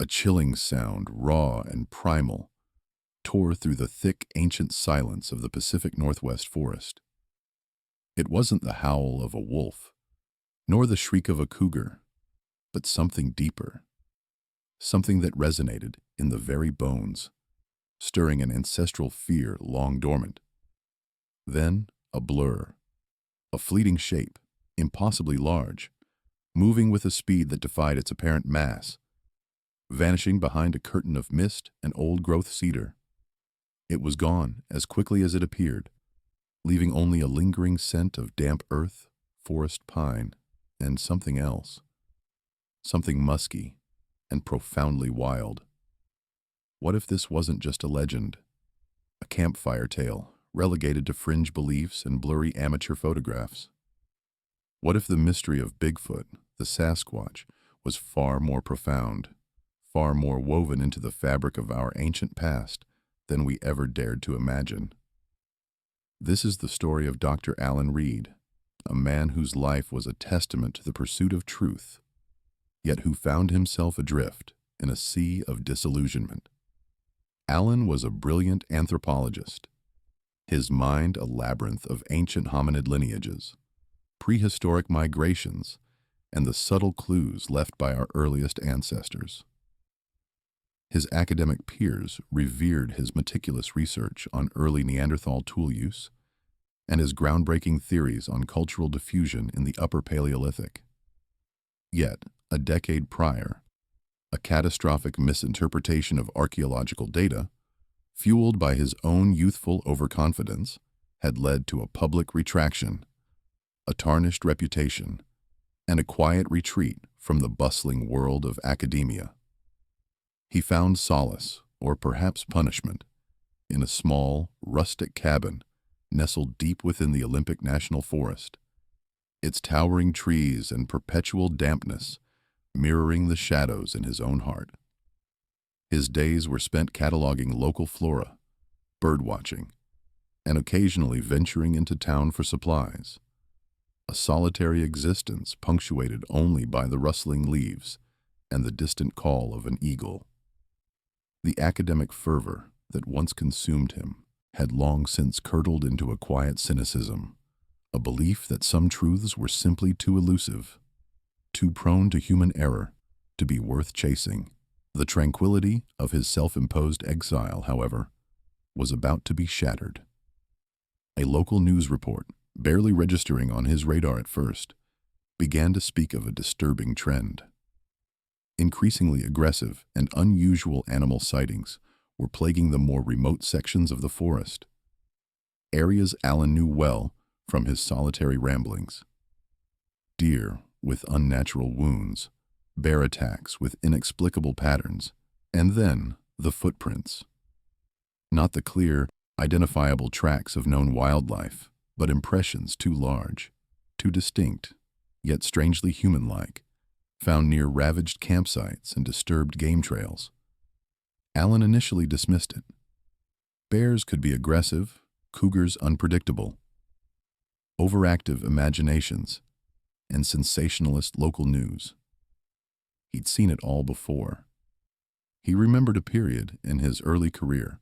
A chilling sound, raw and primal, tore through the thick, ancient silence of the Pacific Northwest forest. It wasn't the howl of a wolf, nor the shriek of a cougar, but something deeper, something that resonated in the very bones, stirring an ancestral fear long dormant. Then a blur, a fleeting shape, impossibly large, moving with a speed that defied its apparent mass, vanishing behind a curtain of mist and old-growth cedar. It was gone as quickly as it appeared, leaving only a lingering scent of damp earth, forest pine, and something else, something musky and profoundly wild. What if this wasn't just a legend, a campfire tale relegated to fringe beliefs and blurry amateur photographs? What if the mystery of Bigfoot, the Sasquatch, was far more profound, far more woven into the fabric of our ancient past than we ever dared to imagine? This is the story of Dr. Alan Reed, a man whose life was a testament to the pursuit of truth, yet who found himself adrift in a sea of disillusionment. Alan was a brilliant anthropologist, his mind a labyrinth of ancient hominid lineages, prehistoric migrations, and the subtle clues left by our earliest ancestors. His academic peers revered his meticulous research on early Neanderthal tool use and his groundbreaking theories on cultural diffusion in the Upper Paleolithic. Yet, a decade prior, a catastrophic misinterpretation of archaeological data, fueled by his own youthful overconfidence, had led to a public retraction, a tarnished reputation, and a quiet retreat from the bustling world of academia. He found solace, or perhaps punishment, in a small, rustic cabin nestled deep within the Olympic National Forest, its towering trees and perpetual dampness mirroring the shadows in his own heart. His days were spent cataloging local flora, birdwatching, and occasionally venturing into town for supplies, a solitary existence punctuated only by the rustling leaves and the distant call of an eagle. The academic fervor that once consumed him had long since curdled into a quiet cynicism, a belief that some truths were simply too elusive, too prone to human error, to be worth chasing. The tranquility of his self-imposed exile, however, was about to be shattered. A local news report, barely registering on his radar at first, began to speak of a disturbing trend. Increasingly aggressive and unusual animal sightings were plaguing the more remote sections of the forest, areas Alan knew well from his solitary ramblings. Deer with unnatural wounds, bear attacks with inexplicable patterns, and then the footprints. Not the clear, identifiable tracks of known wildlife, but impressions too large, too distinct, yet strangely human-like, found near ravaged campsites and disturbed game trails. Alan initially dismissed it. Bears could be aggressive, cougars unpredictable. Overactive imaginations and sensationalist local news. He'd seen it all before. He remembered a period in his early career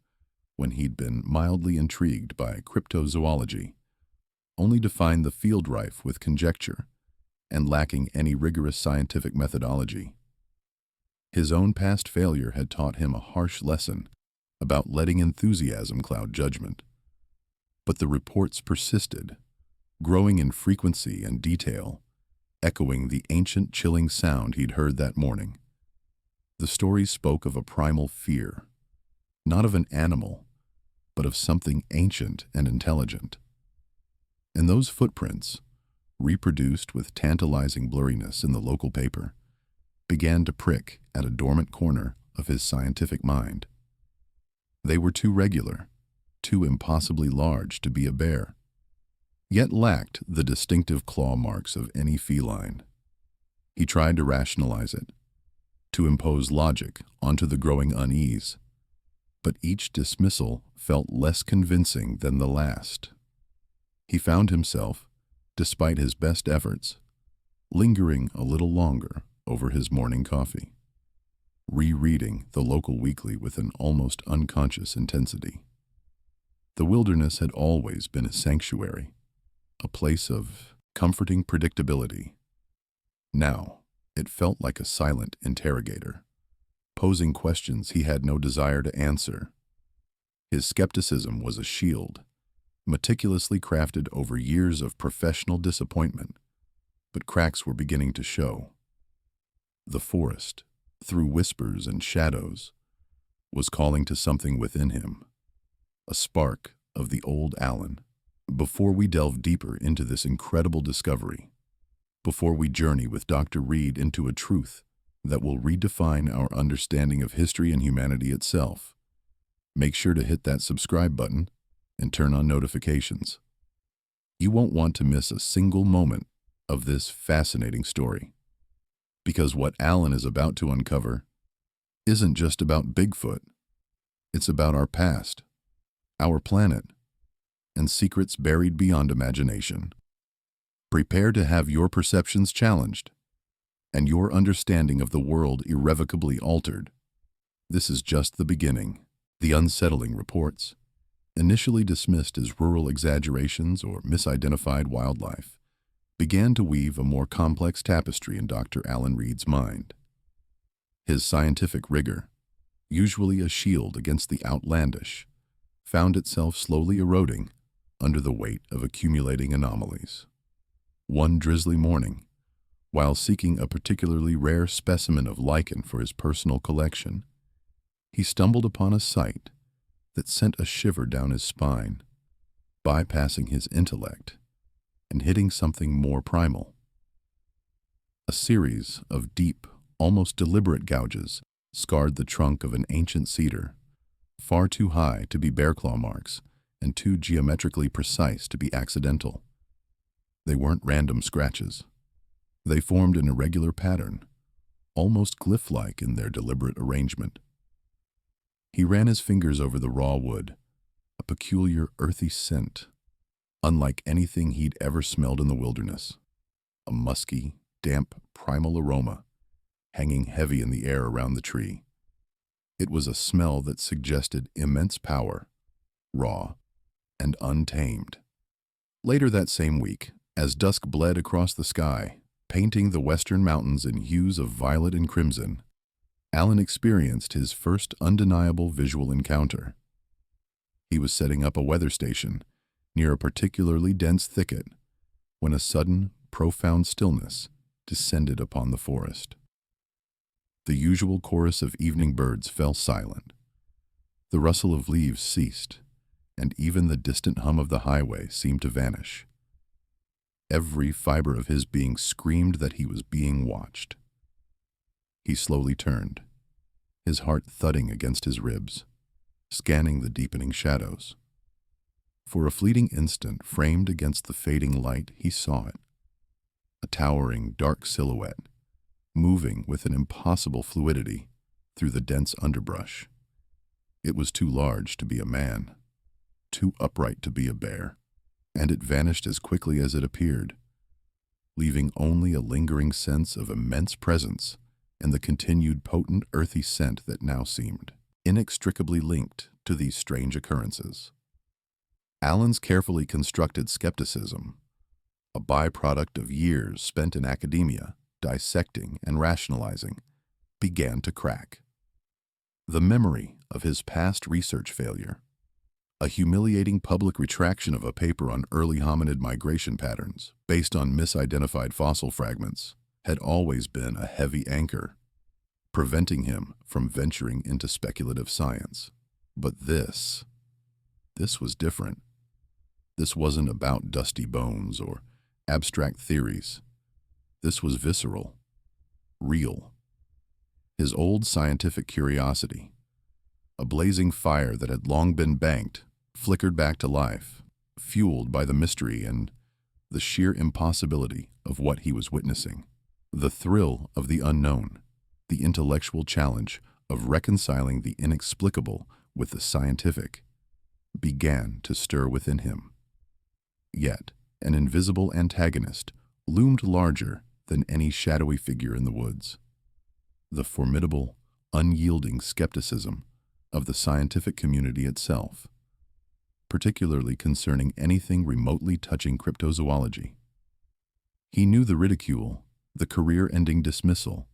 when he'd been mildly intrigued by cryptozoology, only to find the field rife with conjecture and lacking any rigorous scientific methodology. His own past failure had taught him a harsh lesson about letting enthusiasm cloud judgment. But the reports persisted, growing in frequency and detail, echoing the ancient chilling sound he'd heard that morning. The stories spoke of a primal fear, not of an animal, but of something ancient and intelligent. And those footprints, reproduced with tantalizing blurriness in the local paper, began to prick at a dormant corner of his scientific mind. They were too regular, too impossibly large to be a bear, yet lacked the distinctive claw marks of any feline. He tried to rationalize it, to impose logic onto the growing unease, but each dismissal felt less convincing than the last. He found himself, despite his best efforts, lingering a little longer over his morning coffee, rereading the local weekly with an almost unconscious intensity. The wilderness had always been a sanctuary, a place of comforting predictability. Now, it felt like a silent interrogator, posing questions he had no desire to answer. His skepticism was a shield, meticulously crafted over years of professional disappointment, but cracks were beginning to show. The forest, through whispers and shadows, was calling to something within him, a spark of the old Alan. Before we delve deeper into this incredible discovery, before we journey with Dr. Reed into a truth that will redefine our understanding of history and humanity itself, make sure to hit that subscribe button and turn on notifications. You won't want to miss a single moment of this fascinating story, because what Alan is about to uncover isn't just about Bigfoot. It's about our past, our planet, and secrets buried beyond imagination. Prepare to have your perceptions challenged and your understanding of the world irrevocably altered. This is just the beginning. The unsettling reports, initially dismissed as rural exaggerations or misidentified wildlife, began to weave a more complex tapestry in Dr. Alan Reed's mind. His scientific rigor, usually a shield against the outlandish, found itself slowly eroding under the weight of accumulating anomalies. One drizzly morning, while seeking a particularly rare specimen of lichen for his personal collection, he stumbled upon a sight that sent a shiver down his spine, bypassing his intellect and hitting something more primal. A series of deep, almost deliberate gouges scarred the trunk of an ancient cedar, far too high to be bear claw marks and too geometrically precise to be accidental. They weren't random scratches. They formed an irregular pattern, almost glyph-like in their deliberate arrangement. He ran his fingers over the raw wood, a peculiar earthy scent, unlike anything he'd ever smelled in the wilderness. A musky, damp, primal aroma, hanging heavy in the air around the tree. It was a smell that suggested immense power, raw and untamed. Later that same week, as dusk bled across the sky, painting the western mountains in hues of violet and crimson, Alan experienced his first undeniable visual encounter. He was setting up a weather station near a particularly dense thicket when a sudden, profound stillness descended upon the forest. The usual chorus of evening birds fell silent. The rustle of leaves ceased, and even the distant hum of the highway seemed to vanish. Every fiber of his being screamed that he was being watched. He slowly turned, his heart thudding against his ribs, scanning the deepening shadows. For a fleeting instant, framed against the fading light, he saw it. A towering, dark silhouette, moving with an impossible fluidity through the dense underbrush. It was too large to be a man, too upright to be a bear, and it vanished as quickly as it appeared, leaving only a lingering sense of immense presence and the continued potent earthy scent that now seemed inextricably linked to these strange occurrences. Alan's carefully constructed skepticism, a byproduct of years spent in academia, dissecting and rationalizing, began to crack. The memory of his past research failure, a humiliating public retraction of a paper on early hominid migration patterns based on misidentified fossil fragments, had always been a heavy anchor, preventing him from venturing into speculative science. But this was different. This wasn't about dusty bones or abstract theories. This was visceral, real. His old scientific curiosity, a blazing fire that had long been banked, flickered back to life, fueled by the mystery and the sheer impossibility of what he was witnessing. The thrill of the unknown, the intellectual challenge of reconciling the inexplicable with the scientific, began to stir within him. Yet, an invisible antagonist loomed larger than any shadowy figure in the woods. The formidable, unyielding skepticism of the scientific community itself, particularly concerning anything remotely touching cryptozoology. He knew the ridicule, the career-ending dismissal,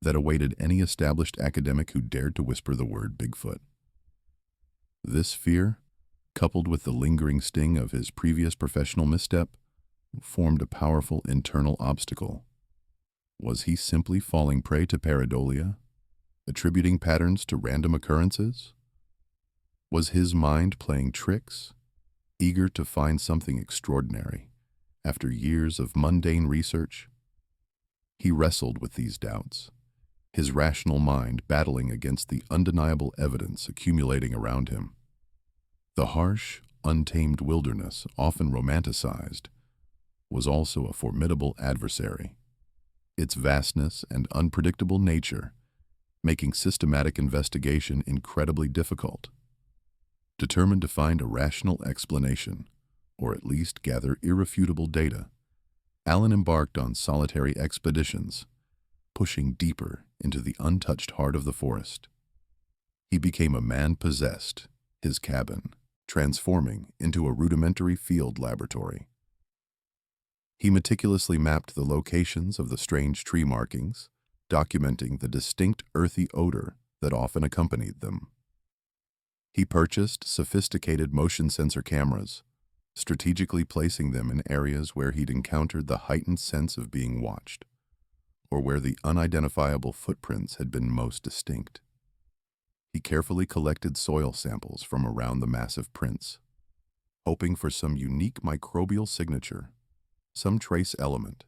that awaited any established academic who dared to whisper the word Bigfoot. This fear, coupled with the lingering sting of his previous professional misstep, formed a powerful internal obstacle. Was he simply falling prey to pareidolia, attributing patterns to random occurrences? Was his mind playing tricks, eager to find something extraordinary after years of mundane research? He wrestled with these doubts, his rational mind battling against the undeniable evidence accumulating around him. The harsh, untamed wilderness, often romanticized, was also a formidable adversary, its vastness and unpredictable nature making systematic investigation incredibly difficult. Determined to find a rational explanation, or at least gather irrefutable data, Alan embarked on solitary expeditions, pushing deeper into the untouched heart of the forest. He became a man possessed, his cabin transforming into a rudimentary field laboratory. He meticulously mapped the locations of the strange tree markings, documenting the distinct earthy odor that often accompanied them. He purchased sophisticated motion sensor cameras, strategically placing them in areas where he'd encountered the heightened sense of being watched, or where the unidentifiable footprints had been most distinct. He carefully collected soil samples from around the massive prints, hoping for some unique microbial signature, some trace element,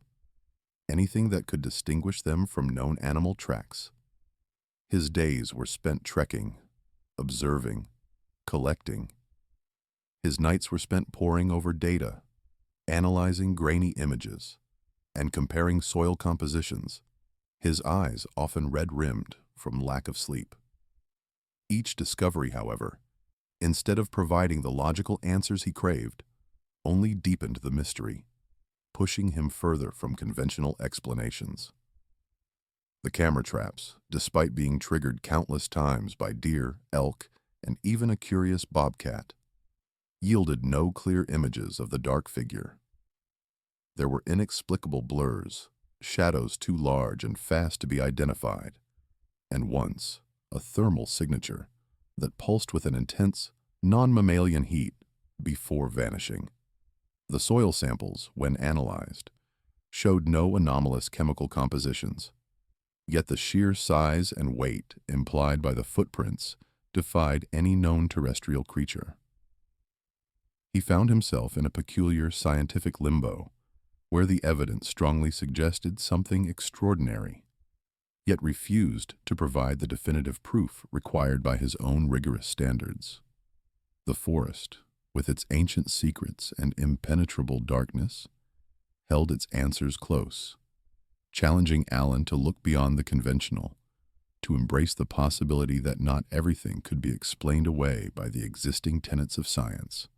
anything that could distinguish them from known animal tracks. His days were spent trekking, observing, collecting. His nights were spent poring over data, analyzing grainy images, and comparing soil compositions, his eyes often red-rimmed from lack of sleep. Each discovery, however, instead of providing the logical answers he craved, only deepened the mystery, pushing him further from conventional explanations. The camera traps, despite being triggered countless times by deer, elk, and even a curious bobcat, yielded no clear images of the dark figure. There were inexplicable blurs, shadows too large and fast to be identified, and once, a thermal signature that pulsed with an intense, non-mammalian heat before vanishing. The soil samples, when analyzed, showed no anomalous chemical compositions, yet the sheer size and weight implied by the footprints defied any known terrestrial creature. He found himself in a peculiar scientific limbo, where the evidence strongly suggested something extraordinary, yet refused to provide the definitive proof required by his own rigorous standards. The forest, with its ancient secrets and impenetrable darkness, held its answers close, challenging Alan to look beyond the conventional, to embrace the possibility that not everything could be explained away by the existing tenets of science.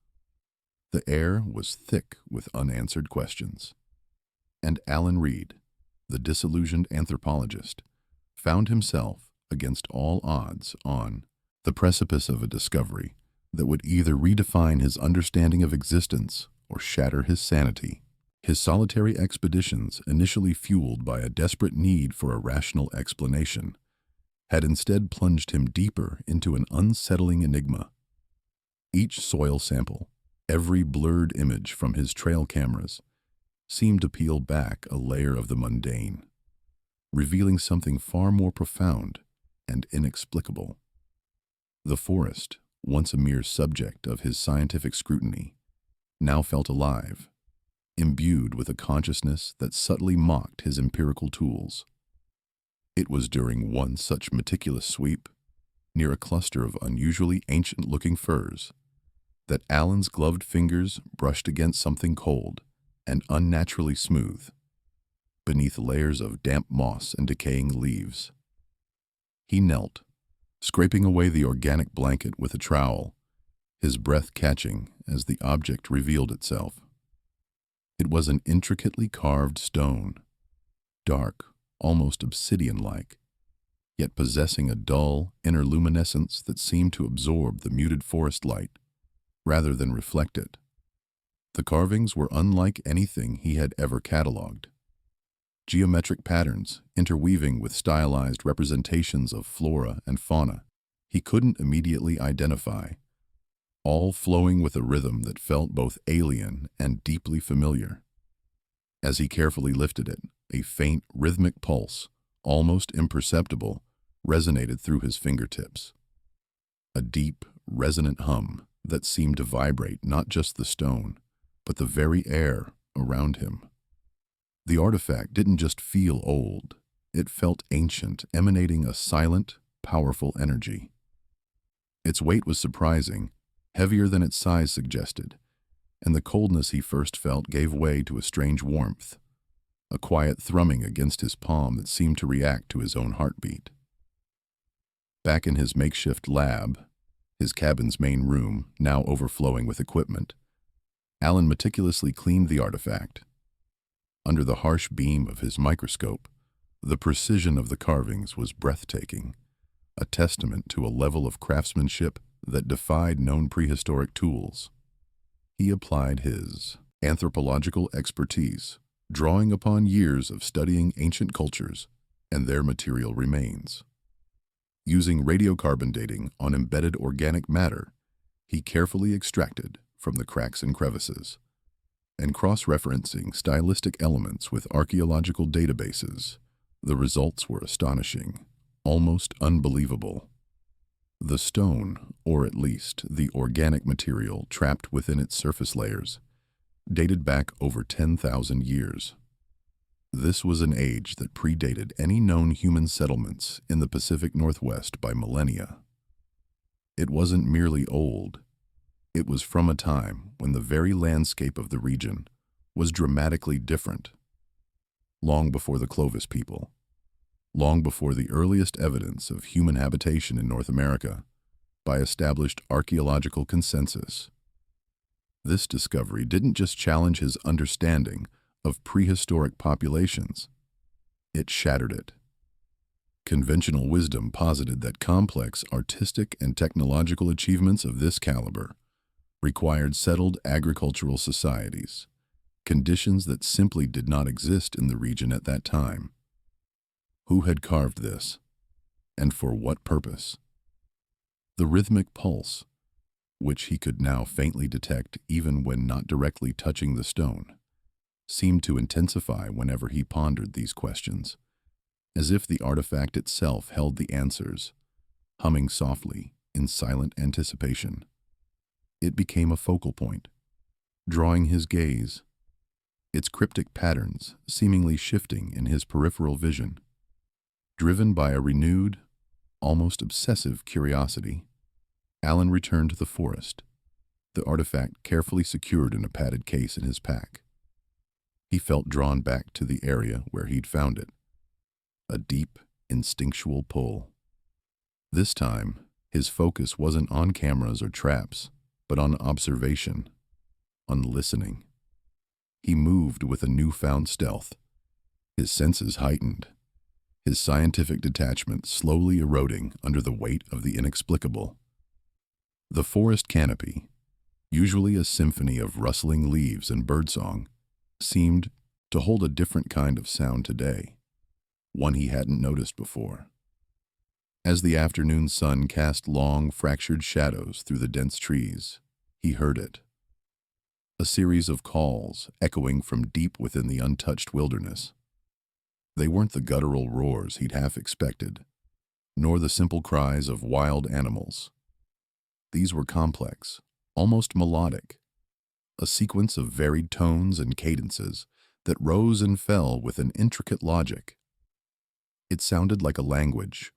The air was thick with unanswered questions, and Alan Reed, the disillusioned anthropologist, found himself, against all odds, on the precipice of a discovery that would either redefine his understanding of existence or shatter his sanity. His solitary expeditions, initially fueled by a desperate need for a rational explanation, had instead plunged him deeper into an unsettling enigma. Each soil sample, every blurred image from his trail cameras, seemed to peel back a layer of the mundane, revealing something far more profound and inexplicable. The forest, once a mere subject of his scientific scrutiny, now felt alive, imbued with a consciousness that subtly mocked his empirical tools. It was during one such meticulous sweep, near a cluster of unusually ancient-looking firs, that Alan's gloved fingers brushed against something cold and unnaturally smooth, beneath layers of damp moss and decaying leaves. He knelt, scraping away the organic blanket with a trowel, his breath catching as the object revealed itself. It was an intricately carved stone, dark, almost obsidian-like, yet possessing a dull, inner luminescence that seemed to absorb the muted forest light rather than reflect it. The carvings were unlike anything he had ever cataloged. Geometric patterns, interweaving with stylized representations of flora and fauna he couldn't immediately identify, all flowing with a rhythm that felt both alien and deeply familiar. As he carefully lifted it, a faint, rhythmic pulse, almost imperceptible, resonated through his fingertips. A deep, resonant hum that seemed to vibrate not just the stone, but the very air around him. The artifact didn't just feel old, it felt ancient, emanating a silent, powerful energy. Its weight was surprising, heavier than its size suggested, and the coldness he first felt gave way to a strange warmth, a quiet thrumming against his palm that seemed to react to his own heartbeat. Back in his makeshift lab, his cabin's main room, now overflowing with equipment, Alan meticulously cleaned the artifact. Under the harsh beam of his microscope, the precision of the carvings was breathtaking, a testament to a level of craftsmanship that defied known prehistoric tools. He applied his anthropological expertise, drawing upon years of studying ancient cultures and their material remains. Using radiocarbon dating on embedded organic matter, he carefully extracted from the cracks and crevices, and cross-referencing stylistic elements with archaeological databases, the results were astonishing, almost unbelievable. The stone, or at least the organic material trapped within its surface layers, dated back over 10,000 years. This was an age that predated any known human settlements in the Pacific Northwest by millennia. It wasn't merely old. It was from a time when the very landscape of the region was dramatically different. Long before the Clovis people, long before the earliest evidence of human habitation in North America, by established archaeological consensus. This discovery didn't just challenge his understanding of prehistoric populations, it shattered it. Conventional wisdom posited that complex artistic and technological achievements of this caliber required settled agricultural societies, conditions that simply did not exist in the region at that time. Who had carved this, and for what purpose? The rhythmic pulse, which he could now faintly detect even when not directly touching the stone, seemed to intensify whenever he pondered these questions, as if the artifact itself held the answers, humming softly in silent anticipation. It became a focal point, drawing his gaze, its cryptic patterns seemingly shifting in his peripheral vision. Driven by a renewed, almost obsessive curiosity, Alan returned to the forest, the artifact carefully secured in a padded case in his pack. He felt drawn back to the area where he'd found it, a deep, instinctual pull. This time, his focus wasn't on cameras or traps, but on observation, on listening. He moved with a newfound stealth, his senses heightened, his scientific detachment slowly eroding under the weight of the inexplicable. The forest canopy, usually a symphony of rustling leaves and birdsong, seemed to hold a different kind of sound today, one he hadn't noticed before. As the afternoon sun cast long, fractured shadows through the dense trees, he heard it. A series of calls echoing from deep within the untouched wilderness. They weren't the guttural roars he'd half expected, nor the simple cries of wild animals. These were complex, almost melodic, a sequence of varied tones and cadences that rose and fell with an intricate logic. It sounded like a language,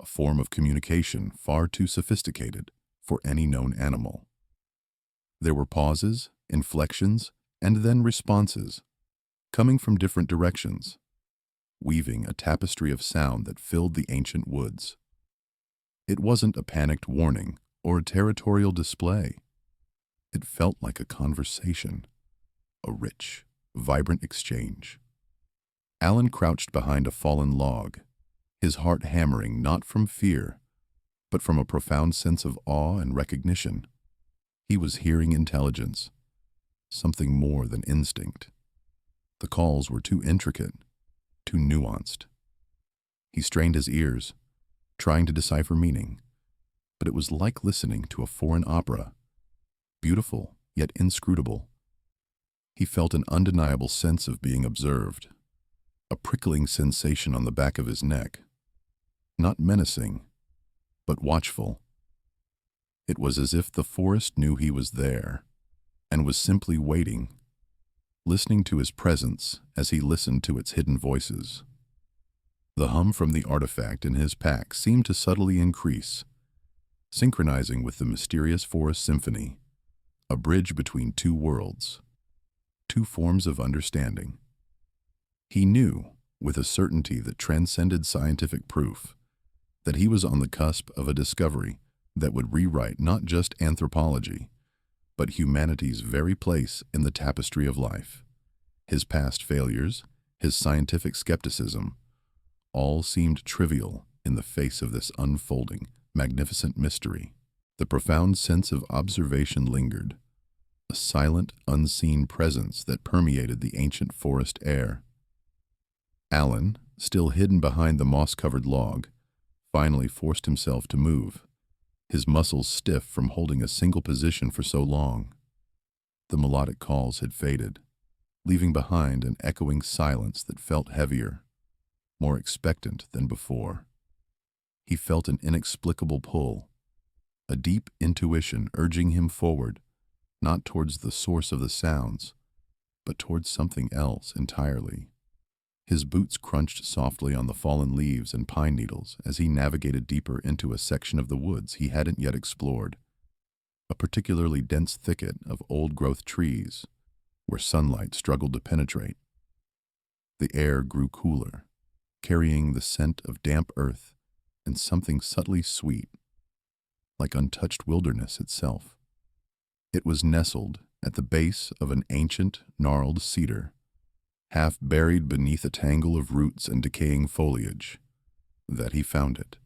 a form of communication far too sophisticated for any known animal. There were pauses, inflections, and then responses, coming from different directions, weaving a tapestry of sound that filled the ancient woods. It wasn't a panicked warning or a territorial display. It felt like a conversation, a rich, vibrant exchange. Alan crouched behind a fallen log, his heart hammering not from fear, but from a profound sense of awe and recognition. He was hearing intelligence, something more than instinct. The calls were too intricate, too nuanced. He strained his ears, trying to decipher meaning, but it was like listening to a foreign opera, beautiful yet inscrutable. He felt an undeniable sense of being observed, a prickling sensation on the back of his neck, not menacing, but watchful. It was as if the forest knew he was there and was simply waiting, listening to his presence as he listened to its hidden voices. The hum from the artifact in his pack seemed to subtly increase, synchronizing with the mysterious forest symphony, a bridge between two worlds, two forms of understanding. He knew, with a certainty that transcended scientific proof, that he was on the cusp of a discovery that would rewrite not just anthropology, but humanity's very place in the tapestry of life. His past failures, his scientific skepticism, all seemed trivial in the face of this unfolding, magnificent mystery. The profound sense of observation lingered, a silent, unseen presence that permeated the ancient forest air. Alan, still hidden behind the moss-covered log, finally forced himself to move, his muscles stiff from holding a single position for so long. The melodic calls had faded, leaving behind an echoing silence that felt heavier, more expectant than before. He felt an inexplicable pull, a deep intuition urging him forward, not towards the source of the sounds, but towards something else entirely. His boots crunched softly on the fallen leaves and pine needles as he navigated deeper into a section of the woods he hadn't yet explored, a particularly dense thicket of old-growth trees where sunlight struggled to penetrate. The air grew cooler, carrying the scent of damp earth and something subtly sweet, like untouched wilderness itself. It was nestled at the base of an ancient, gnarled cedar, half buried beneath a tangle of roots and decaying foliage, that he found it.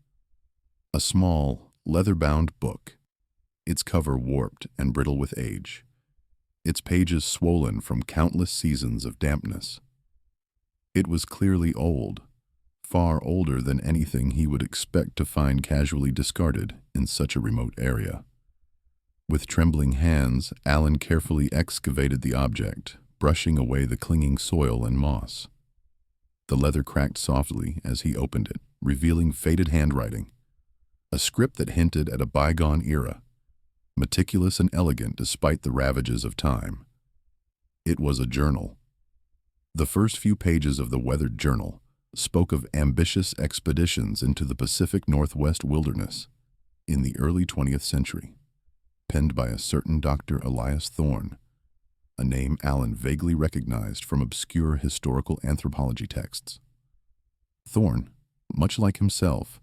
A small, leather-bound book, its cover warped and brittle with age, its pages swollen from countless seasons of dampness. It was clearly old, far older than anything he would expect to find casually discarded in such a remote area. With trembling hands, Alan carefully excavated the object, brushing away the clinging soil and moss. The leather cracked softly as he opened it, revealing faded handwriting, a script that hinted at a bygone era, meticulous and elegant despite the ravages of time. It was a journal. The first few pages of the weathered journal spoke of ambitious expeditions into the Pacific Northwest wilderness in the early 20th century, penned by a certain Dr. Elias Thorne, a name Alan vaguely recognized from obscure historical anthropology texts. Thorne, much like himself,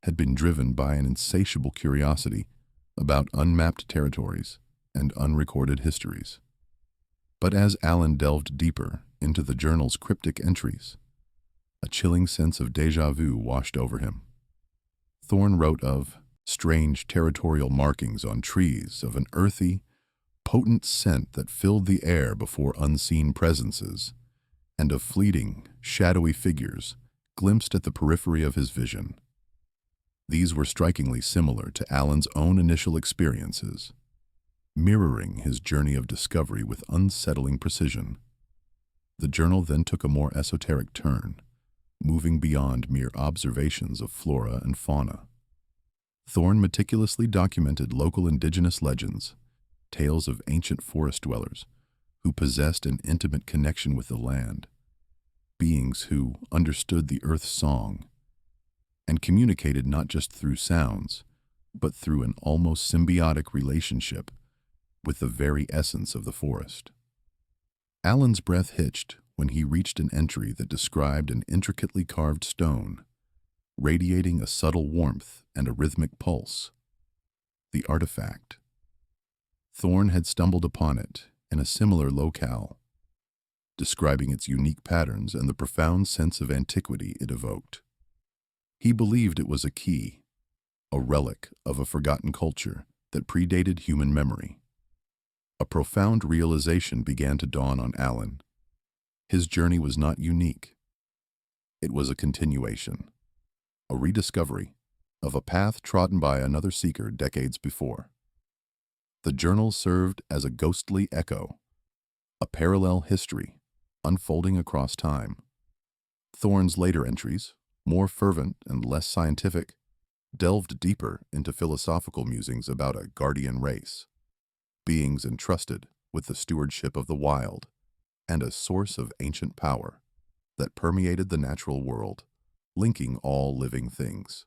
had been driven by an insatiable curiosity about unmapped territories and unrecorded histories. But as Alan delved deeper into the journal's cryptic entries, a chilling sense of déjà vu washed over him. Thorne wrote of strange territorial markings on trees, of an earthy, potent scent that filled the air before unseen presences, and of fleeting, shadowy figures glimpsed at the periphery of his vision. These were strikingly similar to Alan's own initial experiences, mirroring his journey of discovery with unsettling precision. The journal then took a more esoteric turn, moving beyond mere observations of flora and fauna. Thorne meticulously documented local indigenous legends, tales of ancient forest dwellers who possessed an intimate connection with the land, beings who understood the earth's song and communicated not just through sounds, but through an almost symbiotic relationship with the very essence of the forest. Alan's breath hitched when he reached an entry that described an intricately carved stone, radiating a subtle warmth and a rhythmic pulse. The artifact. Thorne had stumbled upon it in a similar locale, describing its unique patterns and the profound sense of antiquity it evoked. He believed it was a key, a relic of a forgotten culture that predated human memory. A profound realization began to dawn on Alan. His journey was not unique. It was a continuation, a rediscovery of a path trodden by another seeker decades before. The journal served as a ghostly echo, a parallel history unfolding across time. Thorne's later entries, more fervent and less scientific, delved deeper into philosophical musings about a guardian race, beings entrusted with the stewardship of the wild, and a source of ancient power that permeated the natural world, linking all living things.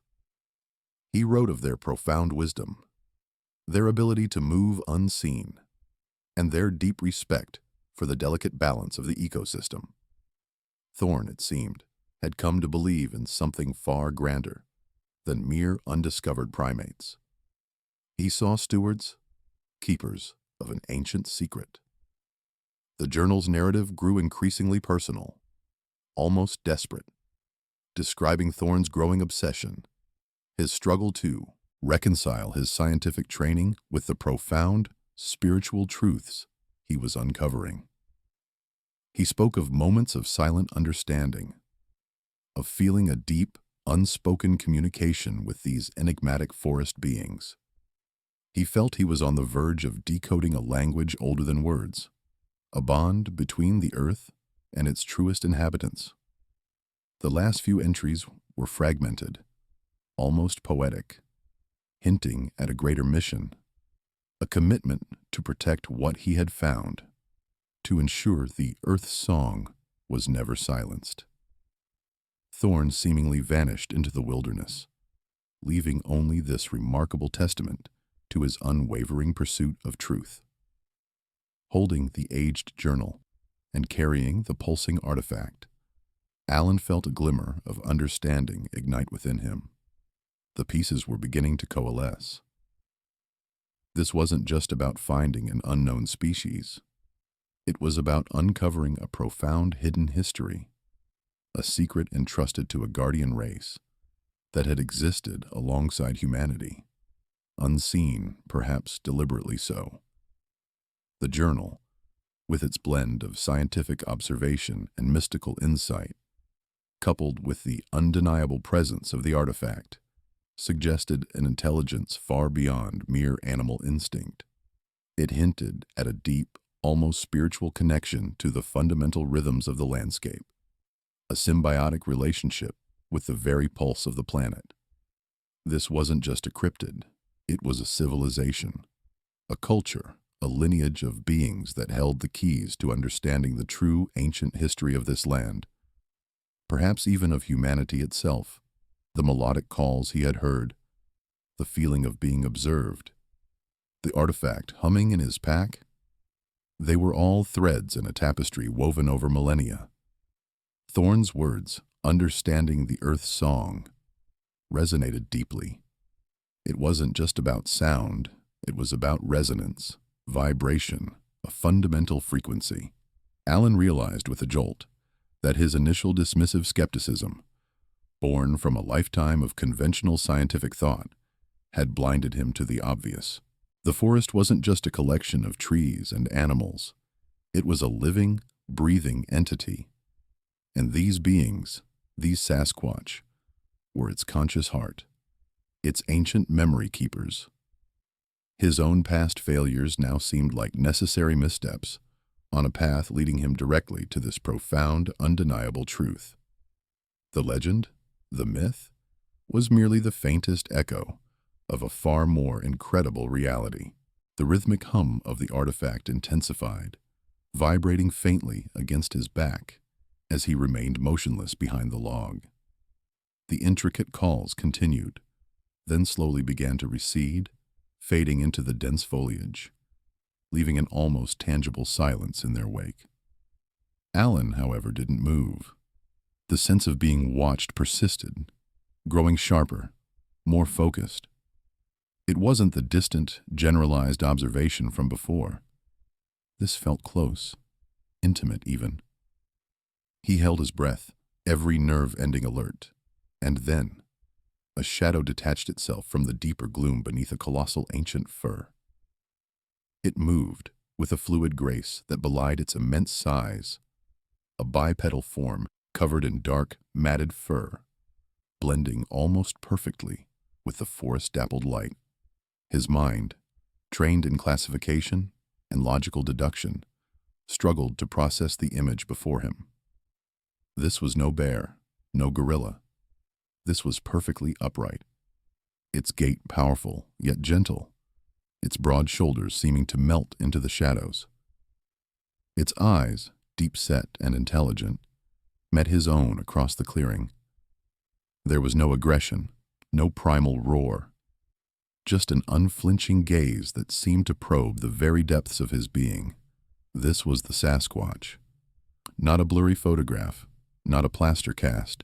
He wrote of their profound wisdom, their ability to move unseen, and their deep respect for the delicate balance of the ecosystem. Thorne, it seemed, had come to believe in something far grander than mere undiscovered primates. He saw stewards, keepers of an ancient secret. The journal's narrative grew increasingly personal, almost desperate, describing Thorne's growing obsession, his struggle to reconcile his scientific training with the profound spiritual truths he was uncovering. He spoke of moments of silent understanding, of feeling a deep, unspoken communication with these enigmatic forest beings. He felt he was on the verge of decoding a language older than words, a bond between the earth and its truest inhabitants. The last few entries were fragmented, almost poetic, hinting at a greater mission, a commitment to protect what he had found, to ensure the Earth's song was never silenced. Thorne seemingly vanished into the wilderness, leaving only this remarkable testament to his unwavering pursuit of truth. Holding the aged journal and carrying the pulsing artifact, Alan felt a glimmer of understanding ignite within him. The pieces were beginning to coalesce. This wasn't just about finding an unknown species. It was about uncovering a profound hidden history, a secret entrusted to a guardian race that had existed alongside humanity, unseen, perhaps deliberately so. The journal, with its blend of scientific observation and mystical insight, coupled with the undeniable presence of the artifact, suggested an intelligence far beyond mere animal instinct. It hinted at a deep, almost spiritual connection to the fundamental rhythms of the landscape, a symbiotic relationship with the very pulse of the planet. This wasn't just a cryptid, it was a civilization, a culture, a lineage of beings that held the keys to understanding the true ancient history of this land, perhaps even of humanity itself. The melodic calls he had heard, the feeling of being observed, the artifact humming in his pack, they were all threads in a tapestry woven over millennia. Thorne's words, understanding the Earth's song, resonated deeply. It wasn't just about sound, it was about resonance, vibration, a fundamental frequency. Alan realized with a jolt that his initial dismissive skepticism, born from a lifetime of conventional scientific thought, had blinded him to the obvious. The forest wasn't just a collection of trees and animals. It was a living, breathing entity. And these beings, these Sasquatch, were its conscious heart, its ancient memory keepers. His own past failures now seemed like necessary missteps on a path leading him directly to this profound, undeniable truth. The legend, the myth, was merely the faintest echo of a far more incredible reality. The rhythmic hum of the artifact intensified, vibrating faintly against his back as he remained motionless behind the log. The intricate calls continued, then slowly began to recede, fading into the dense foliage, leaving an almost tangible silence in their wake. Alan, however, didn't move. The sense of being watched persisted, growing sharper, more focused. It wasn't the distant, generalized observation from before. This felt close, intimate even. He held his breath, every nerve ending alert, and then, A shadow detached itself from the deeper gloom beneath a colossal ancient fir. It moved with a fluid grace that belied its immense size, a bipedal form covered in dark, matted fur, blending almost perfectly with the forest-dappled light. His mind, trained in classification and logical deduction, struggled to process the image before him. This was no bear, no gorilla. This was perfectly upright, its gait powerful yet gentle, its broad shoulders seeming to melt into the shadows. Its eyes, deep-set and intelligent, met his own across the clearing. There was no aggression, no primal roar, just an unflinching gaze that seemed to probe the very depths of his being. This was the Sasquatch. Not a blurry photograph, not a plaster cast,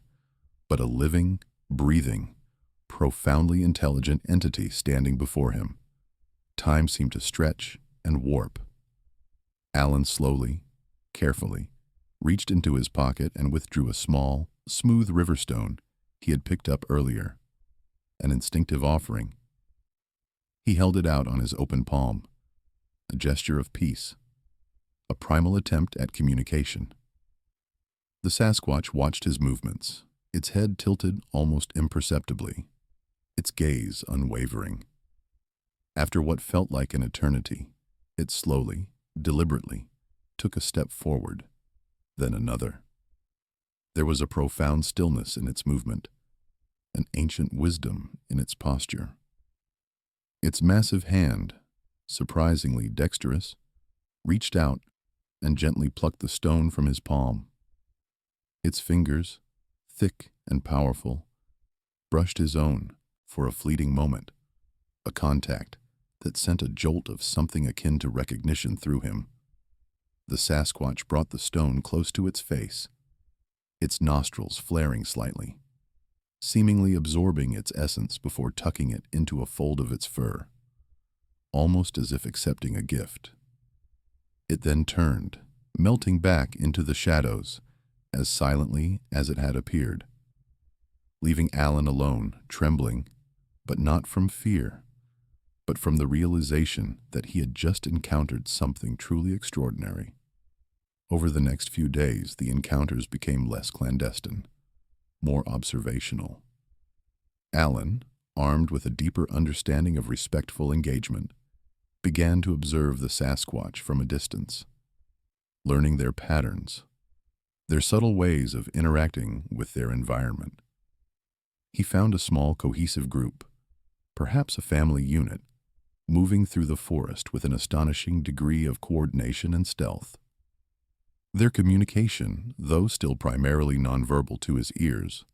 but a living, breathing, profoundly intelligent entity standing before him. Time seemed to stretch and warp. Alan slowly, carefully, reached into his pocket and withdrew a small, smooth riverstone he had picked up earlier, an instinctive offering. He held it out on his open palm, a gesture of peace, a primal attempt at communication. The Sasquatch watched his movements, its head tilted almost imperceptibly, its gaze unwavering. After what felt like an eternity, it slowly, deliberately, took a step forward, then another. There was a profound stillness in its movement, an ancient wisdom in its posture. Its massive hand, surprisingly dexterous, reached out and gently plucked the stone from his palm. Its fingers, thick and powerful, brushed his own for a fleeting moment, a contact that sent a jolt of something akin to recognition through him. The Sasquatch brought the stone close to its face, its nostrils flaring slightly, seemingly absorbing its essence before tucking it into a fold of its fur, almost as if accepting a gift. It then turned, melting back into the shadows as silently as it had appeared, leaving Alan alone, trembling, but not from fear, but from the realization that he had just encountered something truly extraordinary. Over the next few days, the encounters became less clandestine, more observational. Alan, armed with a deeper understanding of respectful engagement, began to observe the Sasquatch from a distance, learning their patterns, their subtle ways of interacting with their environment. He found a small, cohesive group, perhaps a family unit, moving through the forest with an astonishing degree of coordination and stealth. Their communication, though still primarily nonverbal to his ears,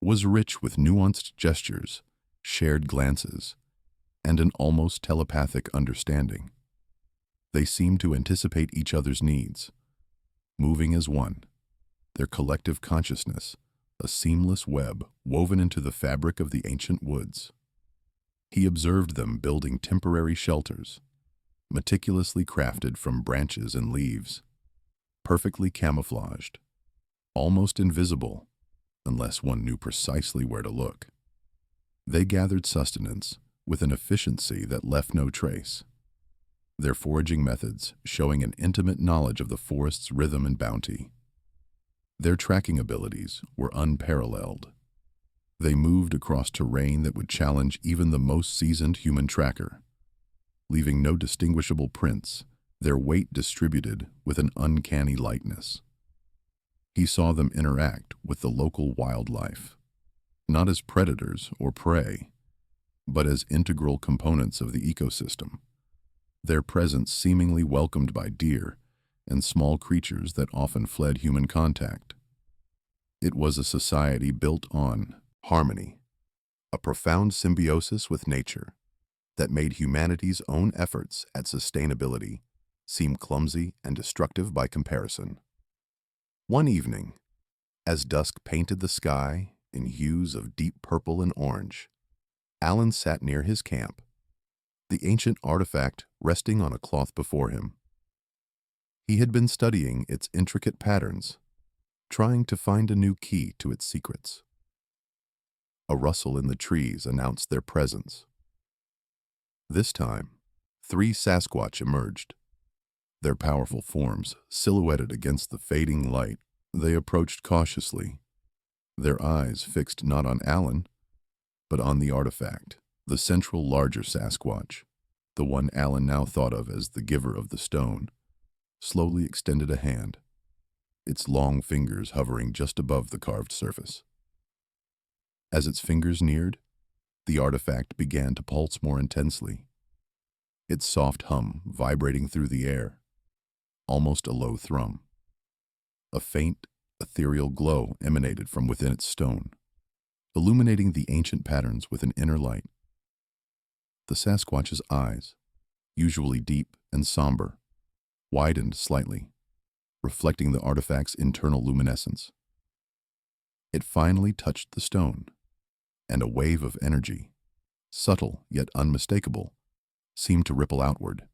was rich with nuanced gestures, shared glances, and an almost telepathic understanding. They seemed to anticipate each other's needs, moving as one, their collective consciousness a seamless web woven into the fabric of the ancient woods. He observed them building temporary shelters, meticulously crafted from branches and leaves, perfectly camouflaged, almost invisible, unless one knew precisely where to look. They gathered sustenance with an efficiency that left no trace, their foraging methods showing an intimate knowledge of the forest's rhythm and bounty. Their tracking abilities were unparalleled. They moved across terrain that would challenge even the most seasoned human tracker, leaving no distinguishable prints, their weight distributed with an uncanny lightness. He saw them interact with the local wildlife, not as predators or prey, but as integral components of the ecosystem, their presence seemingly welcomed by deer and small creatures that often fled human contact. It was a society built on harmony, a profound symbiosis with nature that made humanity's own efforts at sustainability seem clumsy and destructive by comparison. One evening, as dusk painted the sky in hues of deep purple and orange, Alan sat near his camp, the ancient artifact resting on a cloth before him. He had been studying its intricate patterns, trying to find a new key to its secrets. A rustle in the trees announced their presence. This time, 3 Sasquatch emerged. Their powerful forms silhouetted against the fading light, they approached cautiously, their eyes fixed not on Alan, but on the artifact, the central larger Sasquatch, the one Alan now thought of as the giver of the stone, slowly extended a hand, its long fingers hovering just above the carved surface. As its fingers neared, the artifact began to pulse more intensely, its soft hum vibrating through the air, almost a low thrum. A faint, ethereal glow emanated from within its stone, illuminating the ancient patterns with an inner light. The Sasquatch's eyes, usually deep and somber, widened slightly, reflecting the artifact's internal luminescence. It finally touched the stone, and a wave of energy, subtle yet unmistakable, seemed to ripple outward.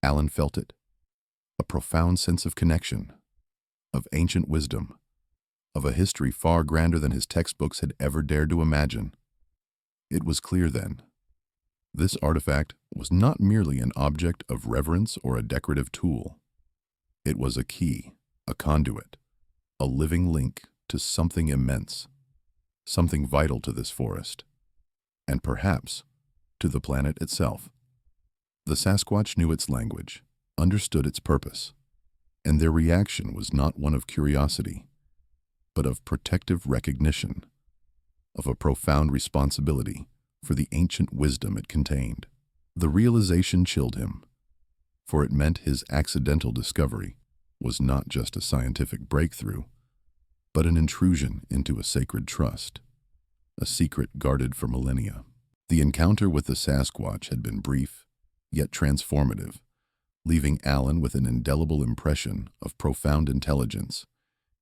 Alan felt it, a profound sense of connection, of ancient wisdom, of a history far grander than his textbooks had ever dared to imagine. It was clear then. This artifact was not merely an object of reverence or a decorative tool. It was a key, a conduit, a living link to something immense, something vital to this forest, and perhaps to the planet itself. The Sasquatch knew its language, understood its purpose, and their reaction was not one of curiosity, but of protective recognition, of a profound responsibility for the ancient wisdom it contained. The realization chilled him, for it meant his accidental discovery was not just a scientific breakthrough, but an intrusion into a sacred trust, a secret guarded for millennia. The encounter with the Sasquatch had been brief, yet transformative, leaving Alan with an indelible impression of profound intelligence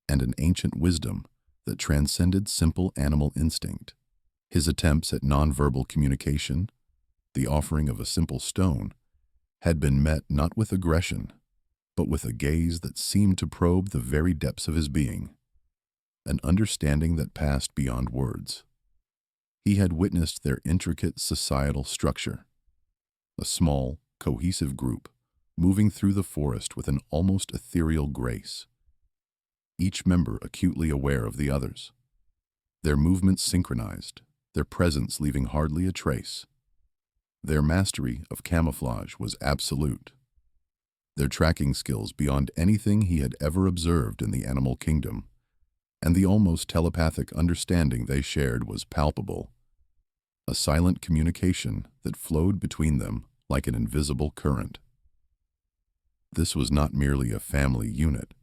and an ancient wisdom that transcended simple animal instinct. His attempts at nonverbal communication, the offering of a simple stone, had been met not with aggression, but with a gaze that seemed to probe the very depths of his being, an understanding that passed beyond words. He had witnessed their intricate societal structure, a small, cohesive group moving through the forest with an almost ethereal grace, each member acutely aware of the others, their movements synchronized, their presence leaving hardly a trace. Their mastery of camouflage was absolute, their tracking skills beyond anything he had ever observed in the animal kingdom, and the almost telepathic understanding they shared was palpable, a silent communication that flowed between them like an invisible current. This was not merely a family unit.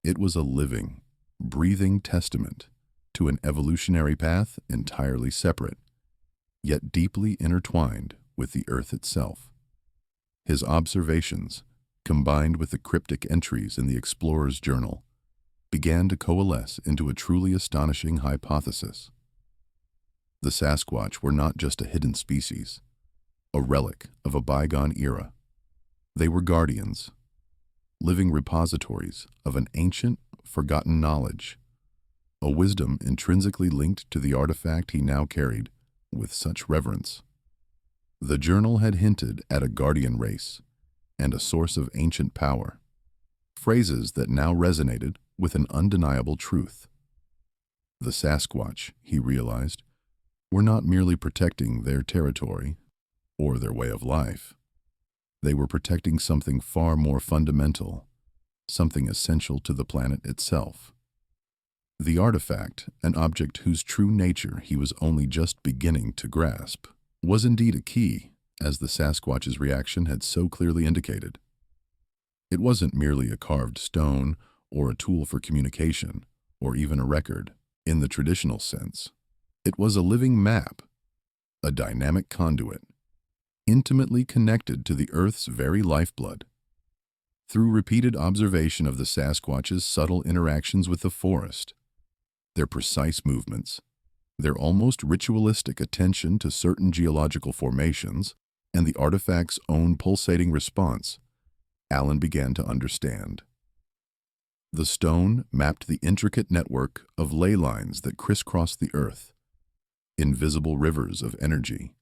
It was a living, breathing testament to an evolutionary path entirely separate, yet deeply intertwined with the Earth itself. His observations, combined with the cryptic entries in the explorer's journal, began to coalesce into a truly astonishing hypothesis. The Sasquatch were not just a hidden species, a relic of a bygone era. They were guardians, living repositories of an ancient, forgotten knowledge, a wisdom intrinsically linked to the artifact he now carried with such reverence. The journal had hinted at a guardian race and a source of ancient power, phrases that now resonated with an undeniable truth. The Sasquatch, he realized, were not merely protecting their territory or their way of life. They were protecting something far more fundamental, something essential to the planet itself. The artifact, an object whose true nature he was only just beginning to grasp, was indeed a key, as the Sasquatch's reaction had so clearly indicated. It wasn't merely a carved stone or a tool for communication, or even a record, in the traditional sense. It was a living map, a dynamic conduit, intimately connected to the Earth's very lifeblood. Through repeated observation of the Sasquatch's subtle interactions with the forest, their precise movements, their almost ritualistic attention to certain geological formations, and the artifact's own pulsating response, Alan began to understand. The stone mapped the intricate network of ley lines that crisscrossed the Earth, invisible rivers of energy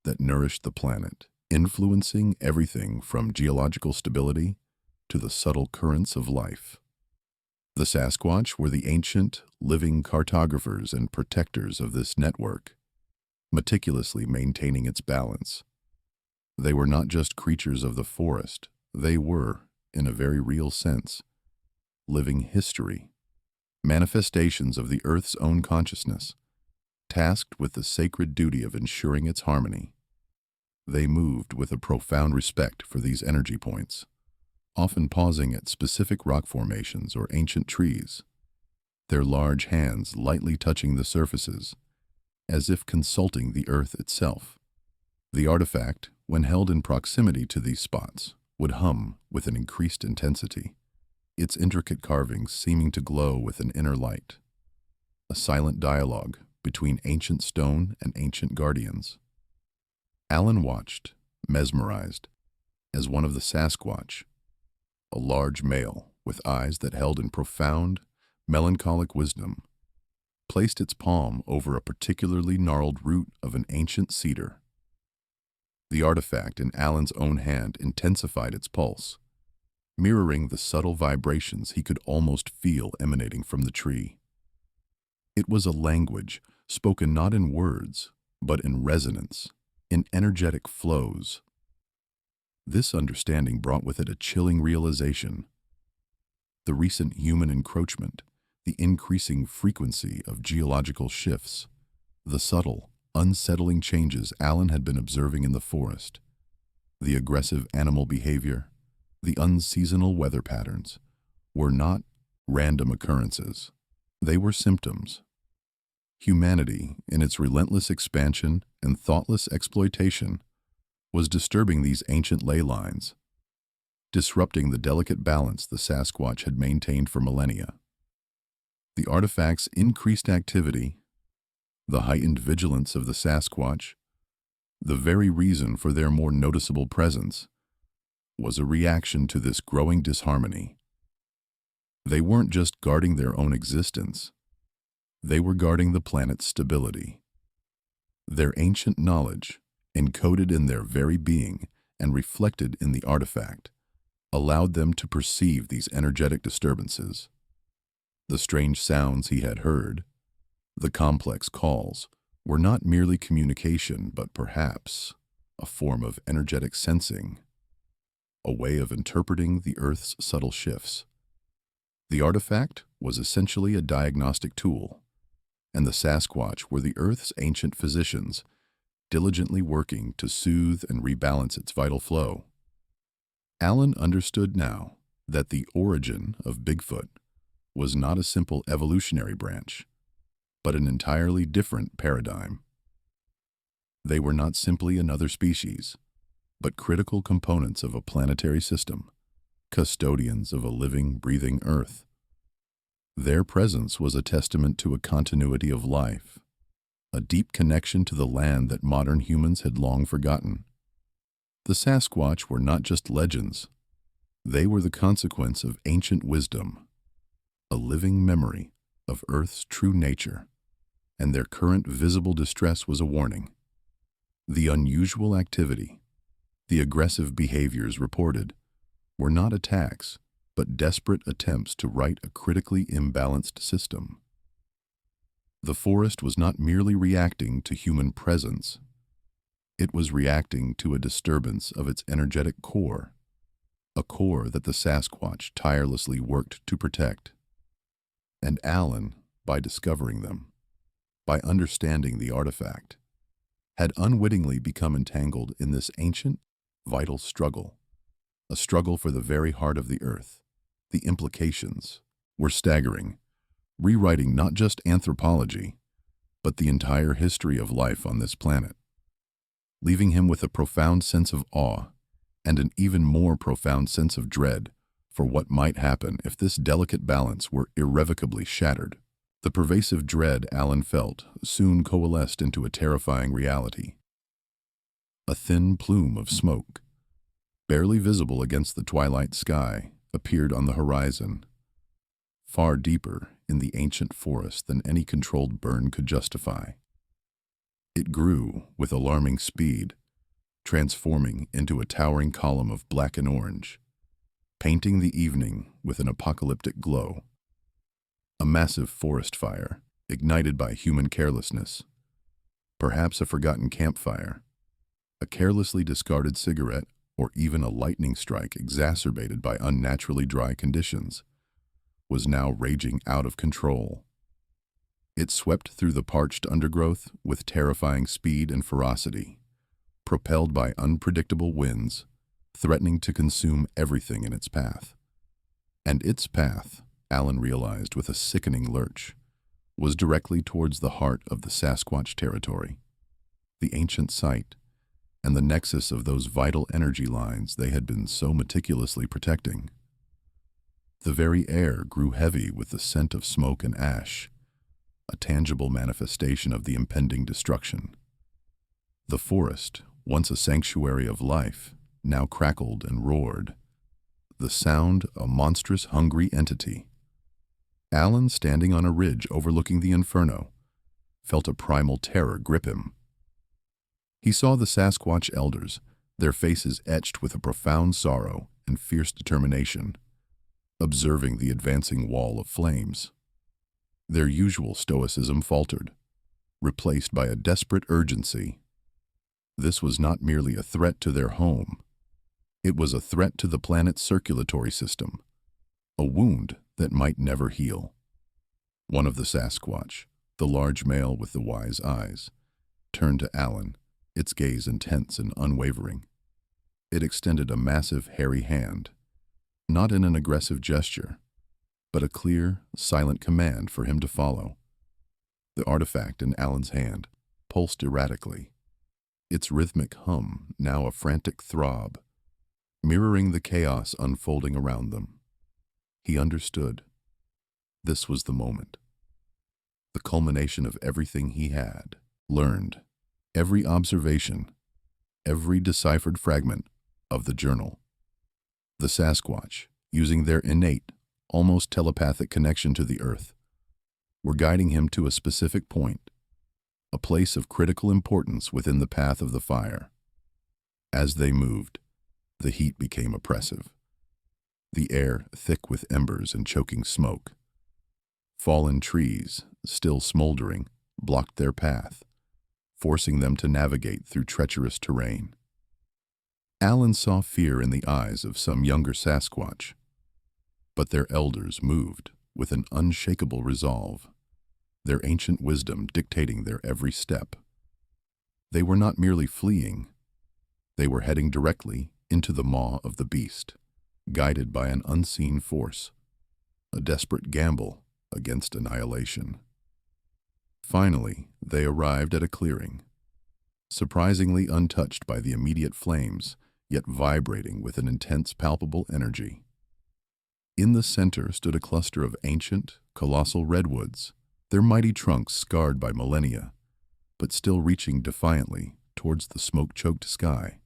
that nourished the planet, influencing everything from geological stability to the subtle currents of life. The Sasquatch were the ancient, living cartographers and protectors of this network, meticulously maintaining its balance. They were not just creatures of the forest, they were, in a very real sense, living history, manifestations of the Earth's own consciousness, tasked with the sacred duty of ensuring its harmony. They moved with a profound respect for these energy points, often pausing at specific rock formations or ancient trees, their large hands lightly touching the surfaces, as if consulting the earth itself. The artifact, when held in proximity to these spots, would hum with an increased intensity, its intricate carvings seeming to glow with an inner light, a silent dialogue between ancient stone and ancient guardians. Alan watched, mesmerized, as one of the Sasquatch, a large male with eyes that held in profound, melancholic wisdom, placed its palm over a particularly gnarled root of an ancient cedar. The artifact in Alan's own hand intensified its pulse, mirroring the subtle vibrations he could almost feel emanating from the tree. It was a language spoken not in words, but in resonance, in energetic flows. This understanding brought with it a chilling realization. The recent human encroachment, the increasing frequency of geological shifts, the subtle, unsettling changes Alan had been observing in the forest, the aggressive animal behavior, the unseasonal weather patterns, were not random occurrences. They were symptoms. Humanity, in its relentless expansion and thoughtless exploitation, was disturbing these ancient ley lines, disrupting the delicate balance the Sasquatch had maintained for millennia. The artifact's increased activity, the heightened vigilance of the Sasquatch, the very reason for their more noticeable presence, was a reaction to this growing disharmony. They weren't just guarding their own existence, they were guarding the planet's stability. Their ancient knowledge, encoded in their very being and reflected in the artifact, allowed them to perceive these energetic disturbances. The strange sounds he had heard, the complex calls, were not merely communication, but perhaps a form of energetic sensing, a way of interpreting the Earth's subtle shifts. The artifact was essentially a diagnostic tool, and the Sasquatch were the Earth's ancient physicians, diligently working to soothe and rebalance its vital flow. Alan understood now that the origin of Bigfoot was not a simple evolutionary branch, but an entirely different paradigm. They were not simply another species, but critical components of a planetary system, custodians of a living, breathing Earth. Their presence was a testament to a continuity of life, a deep connection to the land that modern humans had long forgotten. The Sasquatch were not just legends. They were the consequence of ancient wisdom, a living memory of Earth's true nature, and their current visible distress was a warning. The unusual activity, the aggressive behaviors reported, were not attacks, but desperate attempts to right a critically imbalanced system. The forest was not merely reacting to human presence. It was reacting to a disturbance of its energetic core, a core that the Sasquatch tirelessly worked to protect. And Alan, by discovering them, by understanding the artifact, had unwittingly become entangled in this ancient, vital struggle, a struggle for the very heart of the Earth. The implications were staggering, rewriting not just anthropology, but the entire history of life on this planet, leaving him with a profound sense of awe and an even more profound sense of dread for what might happen if this delicate balance were irrevocably shattered. The pervasive dread Alan felt soon coalesced into a terrifying reality. A thin plume of smoke, barely visible against the twilight sky, appeared on the horizon, far deeper in the ancient forest than any controlled burn could justify. It grew with alarming speed, transforming into a towering column of black and orange, painting the evening with an apocalyptic glow. A massive forest fire, ignited by human carelessness, perhaps a forgotten campfire, a carelessly discarded cigarette, or even a lightning strike exacerbated by unnaturally dry conditions, was now raging out of control. It swept through the parched undergrowth with terrifying speed and ferocity, propelled by unpredictable winds, threatening to consume everything in its path. And its path, Alan realized with a sickening lurch, was directly towards the heart of the Sasquatch territory, the ancient site, and the nexus of those vital energy lines they had been so meticulously protecting. The very air grew heavy with the scent of smoke and ash, a tangible manifestation of the impending destruction. The forest, once a sanctuary of life, now crackled and roared, the sound a monstrous, hungry entity. Alan, standing on a ridge overlooking the inferno, felt a primal terror grip him. He saw the Sasquatch elders, their faces etched with a profound sorrow and fierce determination, observing the advancing wall of flames. Their usual stoicism faltered, replaced by a desperate urgency. This was not merely a threat to their home. It was a threat to the planet's circulatory system, a wound that might never heal. One of the Sasquatch, the large male with the wise eyes, turned to Alan, its gaze intense and unwavering. It extended a massive, hairy hand, not in an aggressive gesture, but a clear, silent command for him to follow. The artifact in Alan's hand pulsed erratically, its rhythmic hum now a frantic throb, mirroring the chaos unfolding around them. He understood. This was the moment. The culmination of everything he had learned, every observation, every deciphered fragment of the journal. The Sasquatch, using their innate, almost telepathic connection to the earth, were guiding him to a specific point, a place of critical importance within the path of the fire. As they moved, the heat became oppressive, the air thick with embers and choking smoke. Fallen trees, still smoldering, blocked their path, forcing them to navigate through treacherous terrain. Alan saw fear in the eyes of some younger Sasquatch, but their elders moved with an unshakable resolve, their ancient wisdom dictating their every step. They were not merely fleeing, they were heading directly into the maw of the beast, guided by an unseen force, a desperate gamble against annihilation. Finally, they arrived at a clearing, surprisingly untouched by the immediate flames, yet vibrating with an intense, palpable energy. In the center stood a cluster of ancient, colossal redwoods, their mighty trunks scarred by millennia, but still reaching defiantly towards the smoke-choked sky.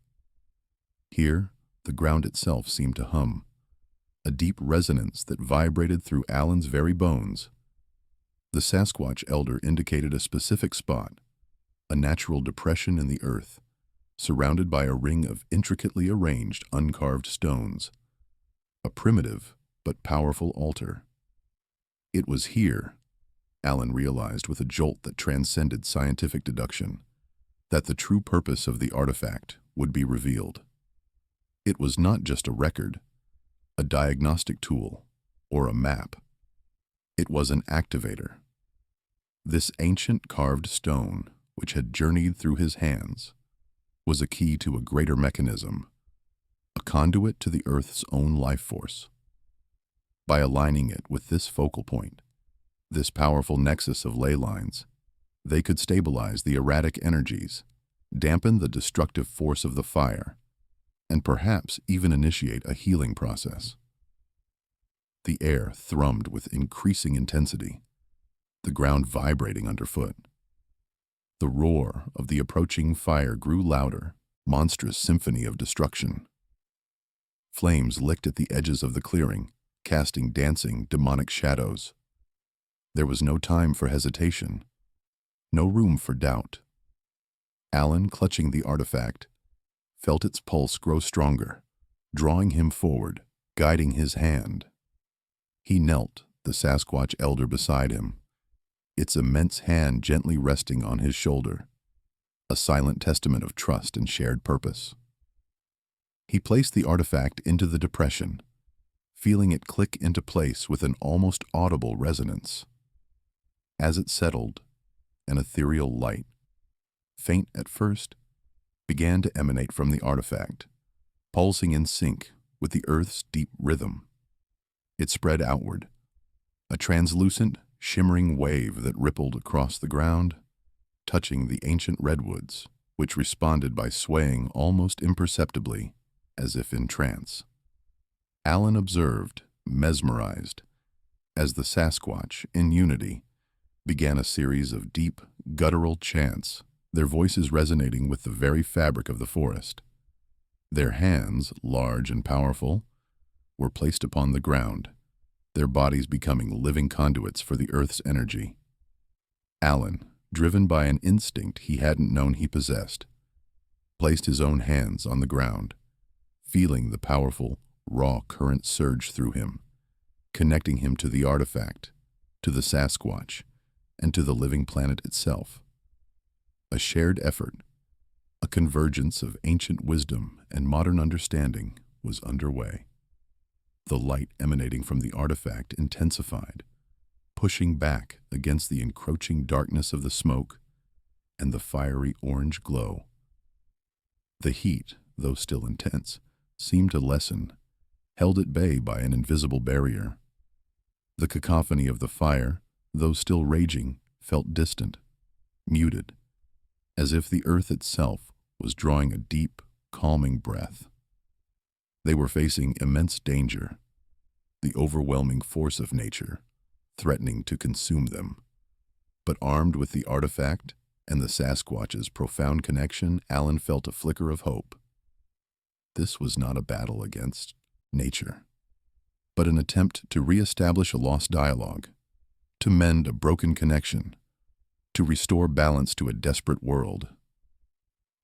Here, the ground itself seemed to hum, a deep resonance that vibrated through Alan's very bones. The Sasquatch elder indicated a specific spot, a natural depression in the earth, surrounded by a ring of intricately arranged, uncarved stones, a primitive but powerful altar. It was here, Alan realized with a jolt that transcended scientific deduction, that the true purpose of the artifact would be revealed. It was not just a record, a diagnostic tool, or a map. It was an activator. This ancient carved stone, which had journeyed through his hands, was a key to a greater mechanism, a conduit to the Earth's own life force. By aligning it with this focal point, this powerful nexus of ley lines, they could stabilize the erratic energies, dampen the destructive force of the fire, and perhaps even initiate a healing process. The air thrummed with increasing intensity, the ground vibrating underfoot. The roar of the approaching fire grew louder, monstrous symphony of destruction. Flames licked at the edges of the clearing, casting dancing, demonic shadows. There was no time for hesitation, no room for doubt. Alan, clutching the artifact, felt its pulse grow stronger, drawing him forward, guiding his hand. He knelt, the Sasquatch elder beside him, its immense hand gently resting on his shoulder, a silent testament of trust and shared purpose. He placed the artifact into the depression, feeling it click into place with an almost audible resonance. As it settled, an ethereal light, faint at first, began to emanate from the artifact, pulsing in sync with the Earth's deep rhythm. It spread outward, a translucent, shimmering wave that rippled across the ground, touching the ancient redwoods, which responded by swaying almost imperceptibly, as if in trance. Alan observed, mesmerized, as the Sasquatch, in unity, began a series of deep, guttural chants, their voices resonating with the very fabric of the forest. Their hands, large and powerful, were placed upon the ground, their bodies becoming living conduits for the Earth's energy. Alan, driven by an instinct he hadn't known he possessed, placed his own hands on the ground, feeling the powerful, raw current surge through him, connecting him to the artifact, to the Sasquatch, and to the living planet itself. A shared effort, a convergence of ancient wisdom and modern understanding was underway. The light emanating from the artifact intensified, pushing back against the encroaching darkness of the smoke and the fiery orange glow. The heat, though still intense, seemed to lessen, held at bay by an invisible barrier. The cacophony of the fire, though still raging, felt distant, muted, as if the earth itself was drawing a deep, calming breath. They were facing immense danger, the overwhelming force of nature, threatening to consume them. But armed with the artifact and the Sasquatch's profound connection, Alan felt a flicker of hope. This was not a battle against nature, but an attempt to re-establish a lost dialogue, to mend a broken connection, to restore balance to a desperate world.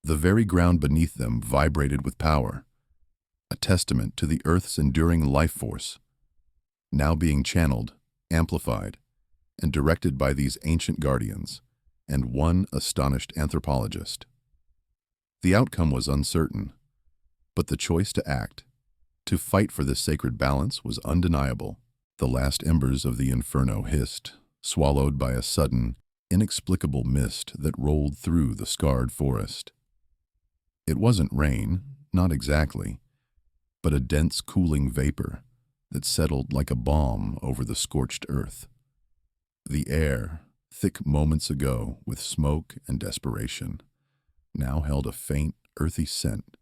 The very ground beneath them vibrated with power, a testament to the Earth's enduring life force, now being channeled, amplified, and directed by these ancient guardians, and one astonished anthropologist. The outcome was uncertain, but the choice to act, to fight for this sacred balance, was undeniable. The last embers of the inferno hissed, swallowed by a sudden, inexplicable mist that rolled through the scarred forest. It wasn't rain, not exactly, but a dense cooling vapor that settled like a balm over the scorched earth. The air, thick moments ago with smoke and desperation, now held a faint, earthy scent,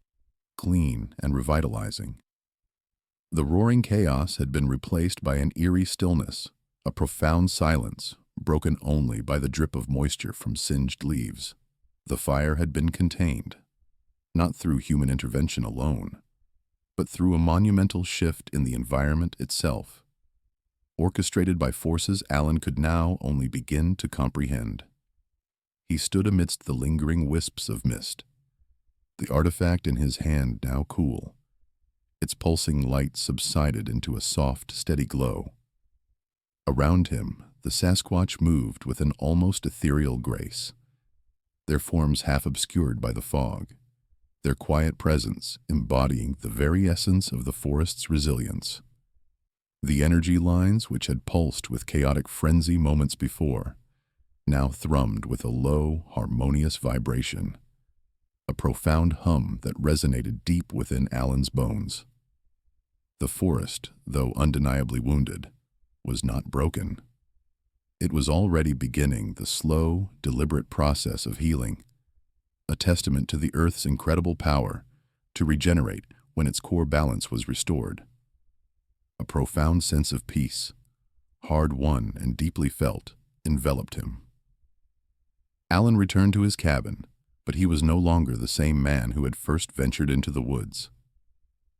clean and revitalizing. The roaring chaos had been replaced by an eerie stillness, a profound silence, broken only by the drip of moisture from singed leaves. The fire had been contained, not through human intervention alone, but through a monumental shift in the environment itself, orchestrated by forces Alan could now only begin to comprehend. He stood amidst the lingering wisps of mist, the artifact in his hand now cool. Its pulsing light subsided into a soft, steady glow. Around him, the Sasquatch moved with an almost ethereal grace, their forms half obscured by the fog, their quiet presence embodying the very essence of the forest's resilience. The energy lines, which had pulsed with chaotic frenzy moments before, now thrummed with a low, harmonious vibration, a profound hum that resonated deep within Alan's bones. The forest, though undeniably wounded, was not broken. It was already beginning the slow, deliberate process of healing, a testament to the Earth's incredible power to regenerate when its core balance was restored. A profound sense of peace, hard-won and deeply felt, enveloped him. Alan returned to his cabin, but he was no longer the same man who had first ventured into the woods.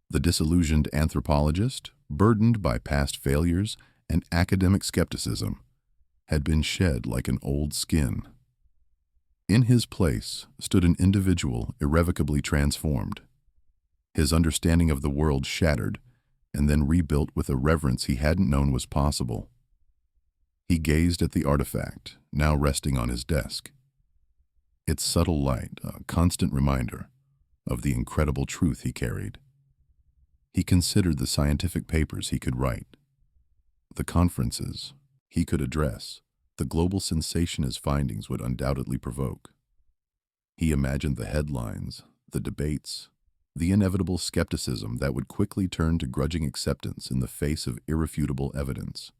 The disillusioned anthropologist, burdened by past failures and academic skepticism, had been shed like an old skin. In his place stood an individual irrevocably transformed, his understanding of the world shattered and then rebuilt with a reverence he hadn't known was possible. He gazed at the artifact, now resting on his desk. Its subtle light, a constant reminder of the incredible truth he carried. He considered the scientific papers he could write, the conferences he could address, the global sensation his findings would undoubtedly provoke. He imagined the headlines, the debates, the inevitable skepticism that would quickly turn to grudging acceptance in the face of irrefutable evidence.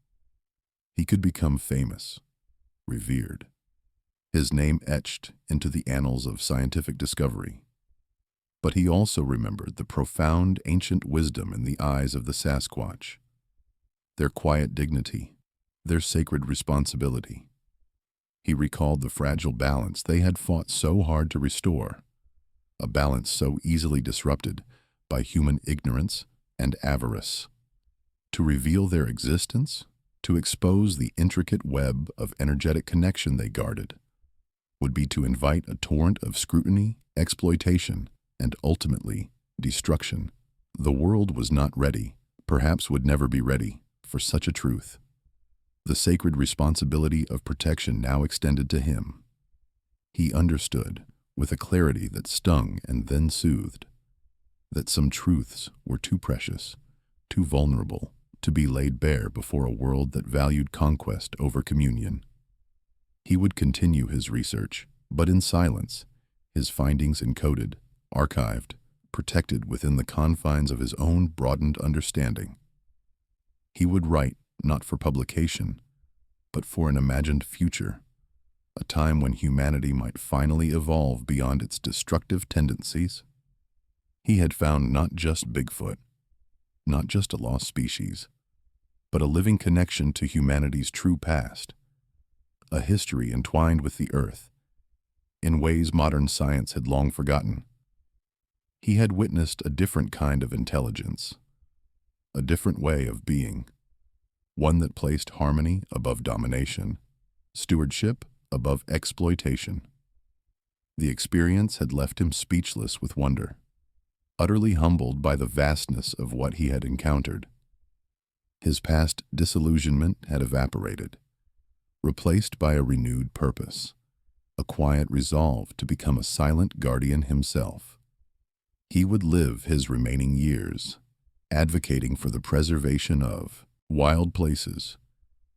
He could become famous, revered, his name etched into the annals of scientific discovery. But he also remembered the profound ancient wisdom in the eyes of the Sasquatch, their quiet dignity, their sacred responsibility. He recalled the fragile balance they had fought so hard to restore, a balance so easily disrupted by human ignorance and avarice. To reveal their existence, to expose the intricate web of energetic connection they guarded, would be to invite a torrent of scrutiny, exploitation, and ultimately, destruction. The world was not ready, perhaps would never be ready, for such a truth. The sacred responsibility of protection now extended to him. He understood, with a clarity that stung and then soothed, that some truths were too precious, too vulnerable, to be laid bare before a world that valued conquest over communion. He would continue his research, but in silence, his findings encoded, archived, protected within the confines of his own broadened understanding. He would write not for publication, but for an imagined future, a time when humanity might finally evolve beyond its destructive tendencies. He had found not just Bigfoot, not just a lost species, but a living connection to humanity's true past, a history entwined with the earth, in ways modern science had long forgotten. He had witnessed a different kind of intelligence, a different way of being, one that placed harmony above domination, stewardship above exploitation. The experience had left him speechless with wonder, utterly humbled by the vastness of what he had encountered. His past disillusionment had evaporated, replaced by a renewed purpose, a quiet resolve to become a silent guardian himself. He would live his remaining years, advocating for the preservation of wild places,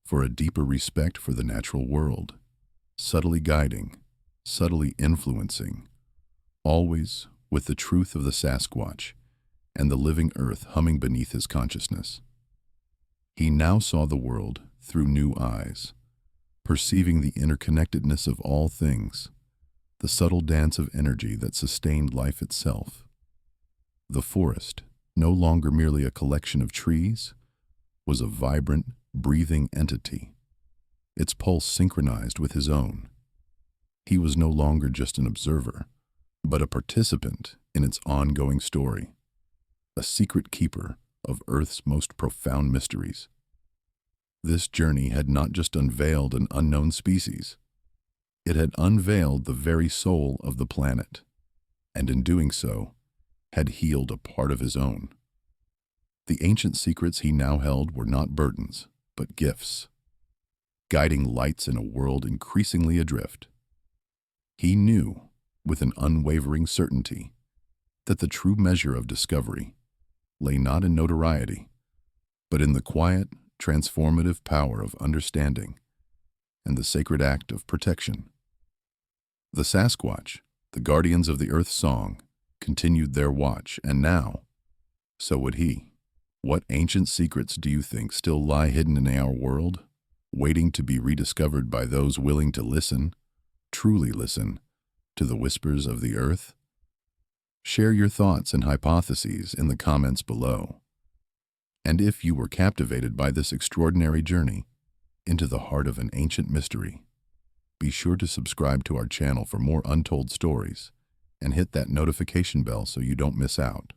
for a deeper respect for the natural world, subtly guiding, subtly influencing, always with the truth of the Sasquatch and the living earth humming beneath his consciousness. He now saw the world through new eyes, perceiving the interconnectedness of all things, the subtle dance of energy that sustained life itself. The forest, no longer merely a collection of trees, was a vibrant, breathing entity, its pulse synchronized with his own. He was no longer just an observer, but a participant in its ongoing story, a secret keeper of Earth's most profound mysteries. This journey had not just unveiled an unknown species, it had unveiled the very soul of the planet, and in doing so, had healed a part of his own. The ancient secrets he now held were not burdens, but gifts, guiding lights in a world increasingly adrift. He knew, with an unwavering certainty, that the true measure of discovery lay not in notoriety, but in the quiet, transformative power of understanding and the sacred act of protection. The Sasquatch, the guardians of the Earth's song, continued their watch, and now, so would he. What ancient secrets do you think still lie hidden in our world, waiting to be rediscovered by those willing to listen, truly listen, to the whispers of the earth? Share your thoughts and hypotheses in the comments below. And if you were captivated by this extraordinary journey into the heart of an ancient mystery, be sure to subscribe to our channel for more untold stories and hit that notification bell so you don't miss out.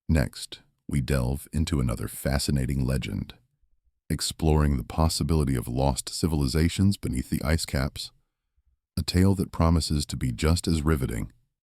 Next, we delve into another fascinating legend, exploring the possibility of lost civilizations beneath the ice caps, A tale that promises to be just as riveting